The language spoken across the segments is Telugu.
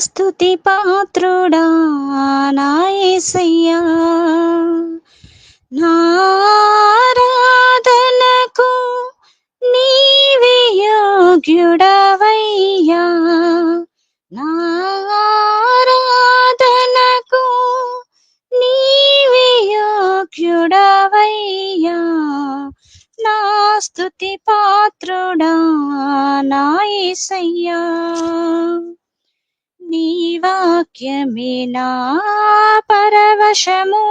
స్తుతి పాత్రుడా నా యేసయ్యా, నారాధనకు నీవే యోగ్యుడవయ్యా, నారాధనకు నీవే యోగ్యుడవయ్యా, నా స్తుతి పాత్రుడా నా యేసయ్యా. నీ వాక్యమే నా పరవశము,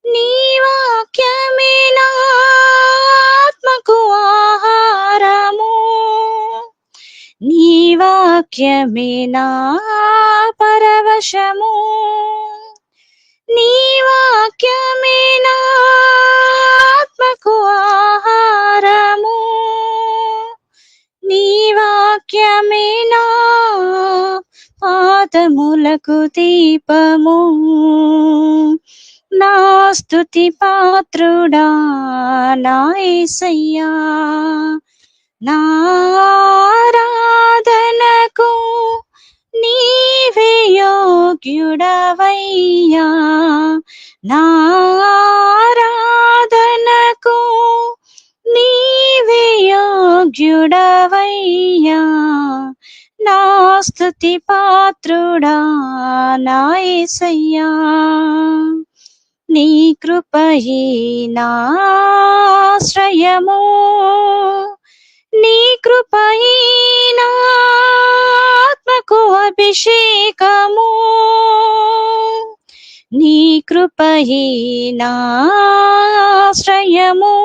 నీ వాక్యమే నా ఆత్మకు ఆహారము, నీ వాక్యమే నా పరవశము, నీ వాక్యమే నా ఆత్మకు ఆహారము, నీ వాక్యమే నా పాదములకు దీపము, నా స్తుతి పాత్రుడా నా యేసయ్యా, నారాధనకు నీవే యోగ్యుడవయ్యా, నారాధనకు నీవే యోగ్యుడవయ్యా, నా స్తుతి పాత్రుడా నా యేసయ్యా. నీ కృపయే నా ఆశ్రయము, నీ కృపయే నా ఆత్మకు అభిషేకము, నీ కృపయే నా ఆశ్రయము,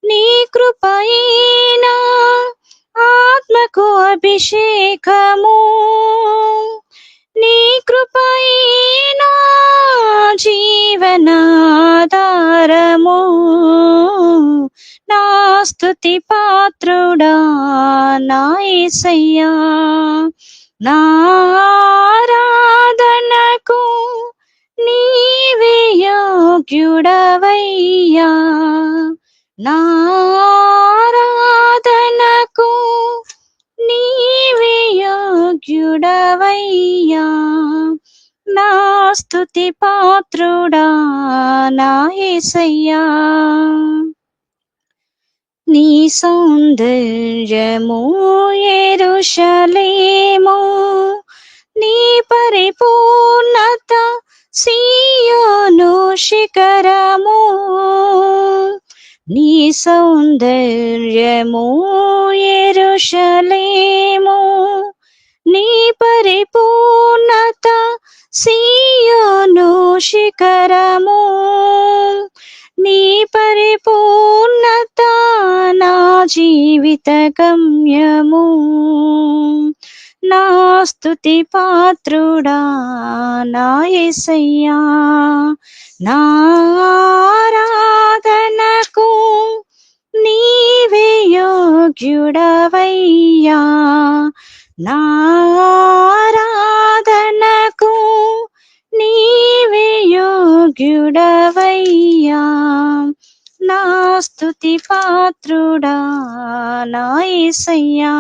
నీ కృపయే నా ఆత్మకు అభిషేకము, నీ కృపయే నా జీవనాధారము, నా స్తుతి పాత్రుడా నా యేసయ్యా, నారాధనకు నీవే యోగ్యుడవయ్యా, నారాధనకు నీవే యోగ్యుడవయ్యా, నా స్తుతి పాత్రుడా నా యేసయ్యా. నీ సౌందర్యము యెరూషలేము, నీ పరిపూర్ణత సీయోను శిఖరము, నీ సౌందర్యము యెరూషలేము, నీ పరిపూర్ణత సీయోను శిఖరము, నీ పరిపూర్ణత నా జీవిత గమ్యము, నా స్తుతి పాత్రుడా నా యేసయ్యా, నారాధనకు నీవే యోగ్యుడవయ్యా, నారాధనకు నీవే యోగ్యుడవయ్యా, నా స్తుతి పాత్రుడా నా యేసయ్యా.